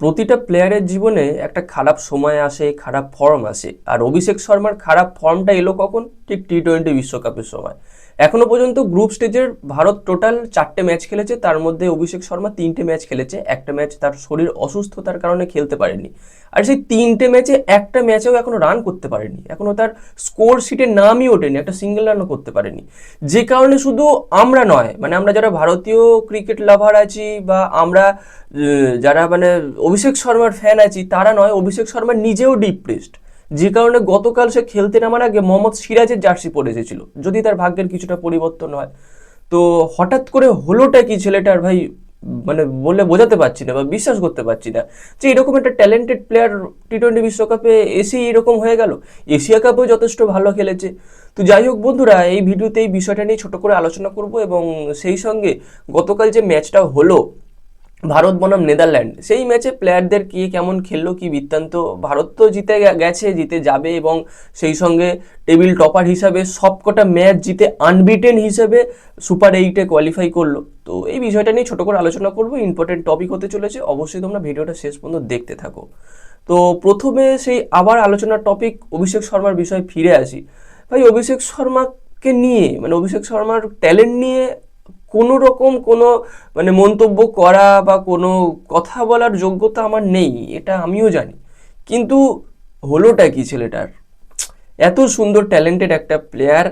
প্রতিটা প্লেয়ারের জীবনে একটা খারাপ সময় আসে, খারাপ ফর্ম আসে। আর অভিষেক শর্মার খারাপ ফর্মটা এলো কখন? ঠিক টি-20 বিশ্বকাপের সময়। এখনো পর্যন্ত গ্রুপ স্টেজের ভারত টোটাল 4টে ম্যাচ খেলেছে, তার মধ্যে অভিষেক শর্মা 3টে ম্যাচ খেলেছে। একটা ম্যাচ তার শরীর অসুস্থতার কারণে খেলতে পারেনি। আর সেই 3টে ম্যাচে একটা ম্যাচেও এখনো রান করতে পারেনি, এখনো তার স্কোর শিটে নামই ওঠেনি, একটা সিঙ্গেল রানও করতে পারেনি। যে কারণে শুধু আমরা নয়, মানে আমরা যারা ভারতীয় ক্রিকেট লাভার আছি বা আমরা যারা মানে অভিষেক শর্মার ফ্যান আছি, তারা নয়, অভিষেক শর্মা নিজেও ডিপ্রেসড। যে কারণে গতকাল সে খেলতে নামার আগে মোহাম্মদ সিরাজের জার্সি পরে এসেছিল, যদি তার ভাগ্যের কিছুটা পরিবর্তন হয়। তো হঠাৎ করে হলোটা কি ছেলেটার ভাই, মানে বলে বোঝাতে পারছি না বা বিশ্বাস করতে পারছি না যে এরকম একটা ট্যালেন্টেড প্লেয়ার টি-20 বিশ্বকাপে এসেই এরকম হয়ে গেল। এশিয়া কাপেও যথেষ্ট ভালো খেলেছে। তো যাই হোক বন্ধুরা, এই ভিডিওতে এই বিষয়টা নিয়ে ছোট করে আলোচনা করব এবং সেই সঙ্গে গতকাল যে ম্যাচটা হলো ভারত বনাম নেদারল্যান্ড, সেই ম্যাচে প্লেয়ারদের কে কেমন খেললো, কি বৃত্তান্ত। ভারত তো জিতে গেছে, জিতে যাবে এবং সেই সঙ্গে টেবিল টপার হিসাবে সবকটা ম্যাচ জিতে আনবিটেন হিসেবে সুপার 8-এ কোয়ালিফাই করলো। তো এই বিষয়টা নিয়ে ছোট করে আলোচনা করবো, ইম্পর্টেন্ট টপিক হতে চলেছে। অবশ্যই তোমরা ভিডিওটা শেষ পর্যন্ত দেখতে থাকো। তো প্রথমে সেই আবার আলোচনার টপিক অভিষেক শর্মার বিষয়ে ফিরে আসি। ভাই, অভিষেক শর্মাকে নিয়ে মানে অভিষেক শর্মার ট্যালেন্ট নিয়ে কোনো রকম কোনো মানে মন্তব্য করা বা কোনো কথা বলার যোগ্যতা আমার নেই, এটা আমিও জানি। কিন্তু হলোটা কি ছেলেটার? এত সুন্দর ট্যালেন্টেড একটা প্লেয়ার,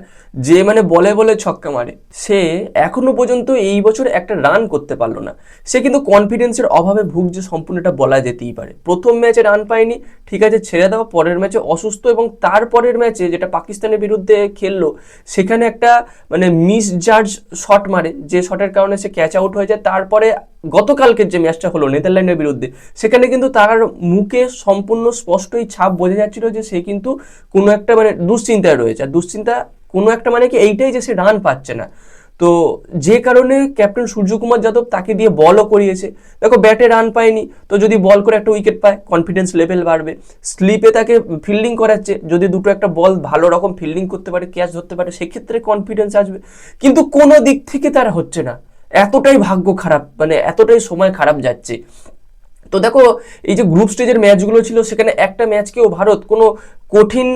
যে মানে বলে বলে ছক্কা মারে, সে এখনো পর্যন্ত এই বছর একটা রান করতে পারলো না। সে কিন্তু কনফিডেন্সের অভাবে ভুগছে, সম্পূর্ণ এটা বলা যেতেই পারে। প্রথম ম্যাচে রান পায়নি, ঠিক আছে, ছেড়ে দেওয়া। পরের ম্যাচে অসুস্থ, এবং তারপরের ম্যাচে যেটা পাকিস্তানের বিরুদ্ধে খেললো, সেখানে একটা মানে মিস জাজ শট মারে, যে শটের কারণে সে ক্যাচ আউট হয়ে যায়। তারপরে গতকালকের যে ম্যাচটা হলো নেদারল্যান্ডের বিরুদ্ধে, সেখানে কিন্তু তার মুখে সম্পূর্ণ স্পষ্টই ছাপ বোঝা যাচ্ছিল যে সে কিন্তু কোনো একটা মানে দুশ্চিন্তায় রয়েছে। আর দুশ্চিন্তা কোনো একটা মানে কি এইটাই যে সে রান পাচ্ছে না। তো যে কারণে ক্যাপ্টেন সূর্যকুমার যাদব তাকে দিয়ে বলও করিয়েছে। দেখো, ব্যাটে রান পায়নি, তো যদি বল করে একটা উইকেট পায়, কনফিডেন্স লেভেল বাড়বে। স্লিপে তাকে ফিল্ডিং করাচ্ছে, যদি দুটো একটা বল ভালো রকম ফিল্ডিং করতে পারে, ক্যাচ ধরতে পারে, সেক্ষেত্রে কনফিডেন্স আসবে। কিন্তু কোনো দিক থেকে তার হচ্ছে না। এতটাই ভাগ্য খারাপ, মানে এতটাই সময় খারাপ যাচ্ছে। তো দেখো, এই যে গ্রুপ স্টেজের ম্যাচগুলো ছিল, সেখানে একটা ম্যাচকেও ভারত কোনো কঠিন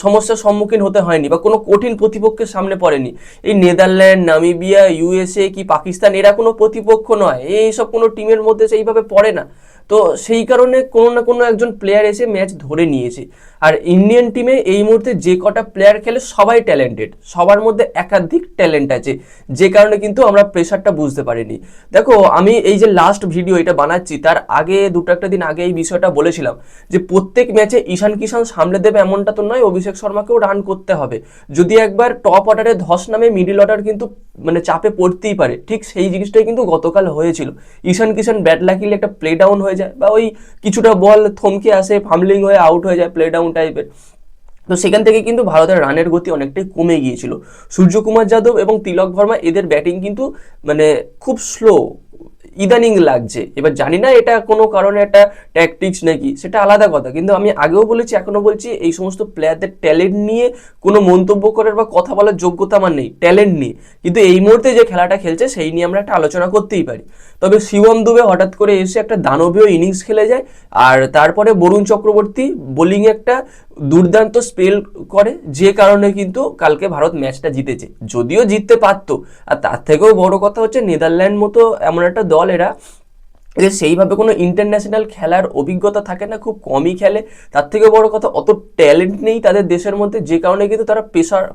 সমস্যার সম্মুখীন হতে হয়নি বা কোনো কঠিন প্রতিপক্ষের সামনে পড়েনি। এই নেদারল্যান্ড, নামিবিয়া, ইউএসএ কি পাকিস্তান, এরা কোনো প্রতিপক্ষ নয়, এইসব কোনো টিমের মধ্যে সেইভাবে পড়ে না। তো সেই কারণে কোনো না কোনো একজন প্লেয়ার এসে ম্যাচ ধরে নিয়েছে। আর ইন্ডিয়ান টিমে এই মুহূর্তে যে কটা প্লেয়ার খেলে সবাই ট্যালেন্টেড, সবার মধ্যে একাধিক ট্যালেন্ট আছে, যে কারণে কিন্তু আমরা প্রেশারটা বুঝতে পারিনি। দেখো, আমি এই যে লাস্ট ভিডিও এটা বানাচ্ছি, তার আগে দুটো একটা দিন আগে এই বিষয়টা বলেছিলাম যে প্রত্যেক ম্যাচে ঈশান কিষান সামলে দেবে এমনটা তো নয়, অভিষেক শর্মাকেও রান করতে হবে। যদি একবার টপ অর্ডারে ধস নামে, মিডিল অর্ডার কিন্তু মানে চাপে পড়তেই পারে। ঠিক সেই জিনিসটাই কিন্তু গতকাল হয়েছিল। ঈশান কিষান ব্যাট লাগিলে একটা প্লে ডাউন হয়ে যায়, বা ওই কিছুটা বল থমকে আসে, ফামলিং হয়ে আউট হয়ে যায়, প্লে ডাউন টাইপের। তো সেখান থেকে কিন্তু ভারতের রানের গতি অনেকটাই কমে গিয়েছিল। সূর্যকুমার যাদব এবং তিলক ভার্মা, এদের ব্যাটিং কিন্তু মানে খুব স্লো ইদানিং লাগছে। এবার জানি না এটা কোনো কারণে একটা ট্যাকটিক্স নাকি, সেটা আলাদা কথা। কিন্তু আমি আগেও বলেছি, এখনো বলছি, এই সমস্ত প্লেয়ারদের ট্যালেন্ট নিয়ে কোনো মন্তব্য করার বা কথা বলার যোগ্যতা আমার নেই, ট্যালেন্ট নিয়ে। কিন্তু এই মুহূর্তে যে খেলাটা খেলছে, সেই নিয়ে আমরা একটা আলোচনা করতেই পারি। তবে শিবম দুবে হঠাৎ করে এসে একটা দানবীয় ইনিংস খেলে যায়। আর তারপরে বরুণ চক্রবর্তী বোলিংয়ে একটা দুর্দান্ত স্পেল করে, যে কারণে কিন্তু কালকে ভারত ম্যাচটা জিতেছে, যদিও জিততে পারতো। আর তার থেকেও বড় কথা হচ্ছে, নেদারল্যান্ড মতো এমন একটা দল, এরা এদের সেইভাবে কোনো ইন্টারন্যাশনাল খেলার অভিজ্ঞতা থাকে না, খুব কমই খেলে। তার থেকে বড় কথা, অত ট্যালেন্ট নেই তাদের দেশের মধ্যে, যে কারণে কিন্তু তারা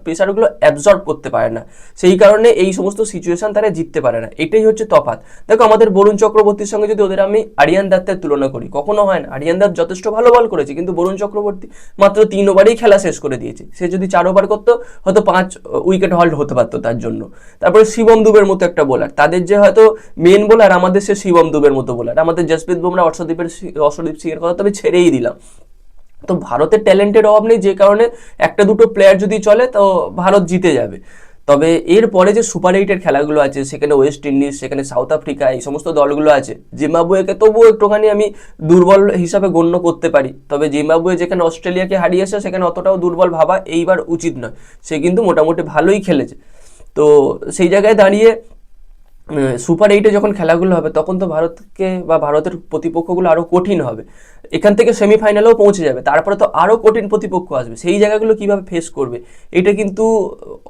প্রেশারগুলো অ্যাবজর্ব করতে পারে না। সেই কারণে এই সমস্ত সিচুয়েশন তারা জিততে পারে না, এটাই হচ্ছে তফাৎ। দেখো, আমাদের বরুণ চক্রবর্তীর সঙ্গে যদি ওদের আমি আরিয়ান দত্তের তুলনা করি, কখনো হয় না। আরিয়ান দত্ত যথেষ্ট ভালো বল করেছে, কিন্তু বরুণ চক্রবর্তী মাত্র 3 ওভারেই খেলা শেষ করে দিয়েছে। সে যদি 4 ওভার করতো, হয়তো 5 উইকেট হল্ড হতে পারতো তার জন্য। তারপরে শিবম দুবের মতো একটা বোলার, তাদের যে হয়তো মেন বোলার, আমাদের সে শিবম দুবের মতো বোলার। আমাদের জসপ্রীত বুমরা, অর্শদীপ সিং এর কথা তবে ছেড়েই দিলাম। তো ভারতের ট্যালেন্টের অভাব নেই, যে কারণে একটা দুটো প্লেয়ার যদি চলে তো ভারত জিতে যাবে। তবে এরপরে যে সুপার 8-এর খেলাগুলো আছে, সেখানে ওয়েস্ট ইন্ডিজ, সেখানে সাউথ আফ্রিকা, এই সমস্ত দলগুলো আছে। জিম্বাবুয়েকে তবুও একটুখানি আমি দুর্বল হিসাবে গণ্য করতে পারি। তবে জিম্বাবুয়ে যেখানে অস্ট্রেলিয়াকে হারিয়েছে, সেখানে অতটাও দুর্বল ভাবা এইবার উচিত নয়। সে কিন্তু মোটামুটি ভালোই খেলেছে। তো সেই জায়গায় দাঁড়িয়ে সুপার 8-এ যখন খেলাগুলো হবে তখন তো ভারতকে বা ভারতের প্রতিপক্ষগুলো আরও কঠিন হবে। এখান থেকে সেমিফাইনালেও পৌঁছে যাবে, তারপরে তো আরও কঠিন প্রতিপক্ষ আসবে, সেই জায়গাগুলো কিভাবে ফেস করবে এটা কিন্তু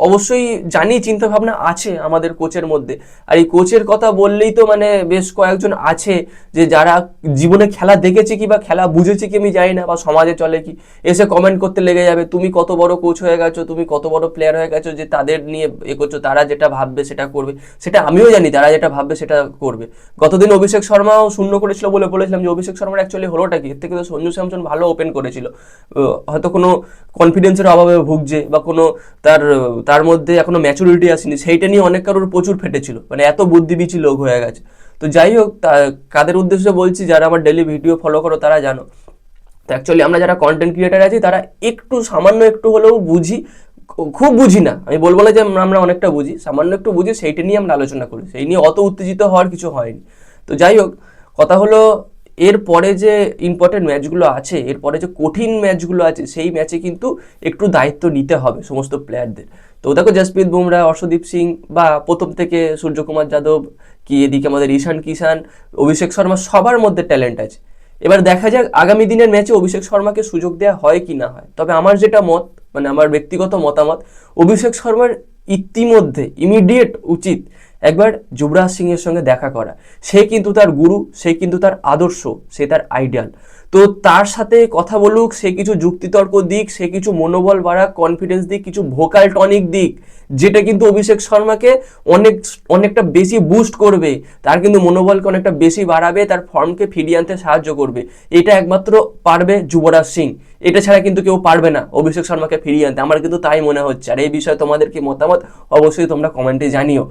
অবশ্যই জানি, চিন্তাভাবনা আছে আমাদের কোচের মধ্যে। আর এই কোচের কথা বললেই তো মানে বেশ কয়েকজন আছে যে যারা জীবনে খেলা দেখেছে কি বা খেলা বুঝেছে কি আমি জানি না, বা সমাজে চলে কি, এসে কমেন্ট করতে লেগে যাবে তুমি কত বড় কোচ হয়ে গেছো, তুমি কত বড় প্লেয়ার হয়ে গেছো যে তাদের নিয়ে এ করছো, তারা যেটা ভাববে সেটা করবে। সেটা আমিও জানি তারা যেটা ভাববে সেটা করবে। গতদিন অভিষেক শর্মাও শূন্য করেছিল বলে বলেছিলাম যে অভিষেক শর্মার অ্যাকচুয়ালি হলোটা কি, এর থেকে তো সঞ্জু স্যামসন ভালো ওপেন করেছিল। হয়তো কোনো কনফিডেন্সের অভাবে ভুগছে বা কোনো তার তার মধ্যে এখনো ম্যাচুরিটি আসেনি, সেইটা নিয়ে অনেক কারোর প্রচুর ফেটেছিল, মানে এত বুদ্ধিবিচি লোক হয়ে গেছে। তো যাই হোক, কাদের উদ্দেশ্যে বলছি, যারা আমার ডেলি ভিডিও ফলো করো তারা জানো। তো অ্যাকচুয়ালি আমরা যারা কন্টেন্ট ক্রিয়েটার আছি তারা একটু সামান্য একটু হলেও বুঝি, খুব বুঝি না, আমি বলবো না যে আমরা অনেকটা বুঝি, সামান্য একটু বুঝি, সেইটা নিয়ে আমরা আলোচনা করি, সেই নিয়ে অত উত্তেজিত হওয়ার কিছু হয়নি। তো যাই হোক, কথা হলো এরপরে যে ইম্পর্টেন্ট ম্যাচগুলো আছে, এরপরে যে কঠিন ম্যাচগুলো আছে, সেই ম্যাচে কিন্তু একটু দায়িত্ব নিতে হবে সমস্ত প্লেয়ারদের। তো দেখো জসপ্রীত বুমরা, অর্শদীপ সিং বা প্রথম থেকে সূর্যকুমার যাদব, কি এদিকে আমাদের ঈশান কিষান, অভিষেক শর্মা, সবার মধ্যে ট্যালেন্ট আছে। এবার দেখা যাক আগামী দিনের ম্যাচে অভিষেক শর্মাকে সুযোগ দেওয়া হয় কি না হয়। তবে আমার যেটা মত, মানে আমার ব্যক্তিগত মতামত, অভিষেক শর্মার ইতিমধ্যে ইমিডিয়েট উচিত একবার যুবরাজ সিং এর সঙ্গে দেখা করা। সে কিন্তু তার গুরু, সে কিন্তু তার আদর্শ, সে তার আইডিয়াল। তো তার সাথে কথা বলুক, সে কিছু যুক্তিতর্ক দিক, সে কিছু মনোবল বাড়াক, কনফিডেন্স দিক, কিছু ভোকাল টনিক দিক, যেটা কিন্তু অভিষেক শর্মাকে অনেকটা বেশি বুস্ট করবে, তার কিন্তু মনোবলকে অনেকটা বেশি বাড়াবে, তার ফর্মকে ফিরিয়ে আনতে সাহায্য করবে। এটা একমাত্র পারবে যুবরাজ সিং, এটা ছাড়া কিন্তু কেউ পারবে না অভিষেক শর্মাকে ফিরিয়ে আনতে, আমার কিন্তু তাই মনে হচ্ছে। আর এই বিষয়ে তোমাদের কি মতামত অবশ্যই তোমরা কমেন্টে জানিও।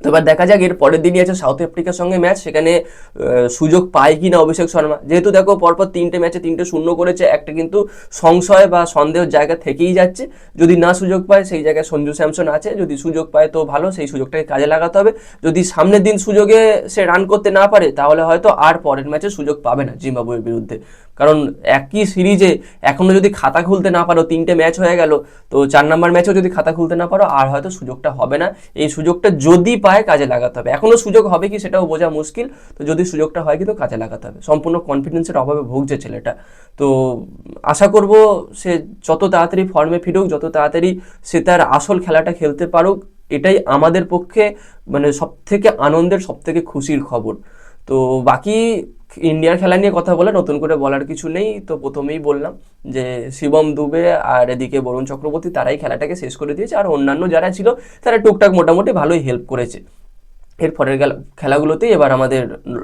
তো এবার দেখা যাক এর পরের দিনই আছে সাউথ আফ্রিকার সঙ্গে ম্যাচ, সেখানে সুযোগ পায় কি না অভিষেক শর্মা। যেহেতু দেখো পরপর 3টে ম্যাচে 3টে শূন্য করেছে, একটা কিন্তু সংশয় বা সন্দেহের জায়গা থেকেই যাচ্ছে। যদি না সুযোগ পায় সেই জায়গায় সঞ্জু স্যামসন আছে, যদি সুযোগ পায় তো ভালো, সেই সুযোগটাকে কাজে লাগাতে হবে। যদি সামনের দিন সুযোগে সে রান করতে না পারে তাহলে হয়তো আর পরের ম্যাচে সুযোগ পাবে না জিম্বাবুয়ের বিরুদ্ধে। কারণ একই সিরিজে এখনো যদি খাতা খুলতে না পারো, 3টে ম্যাচ হয়ে গেল, তো 4 নম্বর ম্যাচেও যদি খাতা খুলতে না পারো আর হয়তো সুযোগটা হবে না। এই সুযোগটা যদি পায় কাজে লাগাতে হবে, এখনো সুযোগ হবে কি সেটাও বোঝা মুশকিল। তো যদি সুযোগটা হয় কিন্তু কাজে লাগাতে হবে, সম্পূর্ণ কনফিডেন্সের অভাবে ভুগছে ছেলেটা। তো আশা করব সে যত তাড়াতাড়ি ফর্মে ফিরুক, যত তাড়াতাড়ি সে তার আসল খেলাটা খেলতে পারুক, এটাই আমাদের পক্ষে মানে সব থেকে আনন্দের, সব থেকে খুশির খবর। তো বাকি ইন্ডিয়ার খেলা নিয়ে কথা বলে নতুন করে বলার কিছু নেই। তো প্রথমেই বললাম যে শিবম দুবে আর এদিকে বরুণ চক্রবর্তী তারাই খেলাটাকে শেষ করে দিয়েছে, আর অন্যান্য যারা ছিল তারা টুকটাক মোটামুটি ভালোই হেল্প করেছে। এর পরের খেলাগুলোতেই এবার আমাদের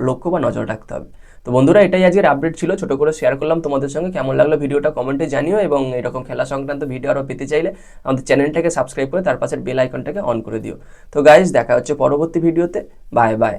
লক্ষ্য বা নজর রাখতে হবে। তো বন্ধুরা, এটাই আজকের আপডেট ছিল, ছোট করে শেয়ার করলাম তোমাদের সঙ্গে। কেমন লাগলো ভিডিওটা কমেন্টে জানিও, এবং এরকম খেলা সংক্রান্ত ভিডিও আরও পেতে চাইলে আমাদের চ্যানেলটাকে সাবস্ক্রাইব করে তার পাশের বেল আইকনটাকে অন করে দিও। তো গাইজ, দেখা হচ্ছে পরবর্তী ভিডিওতে। Bye bye.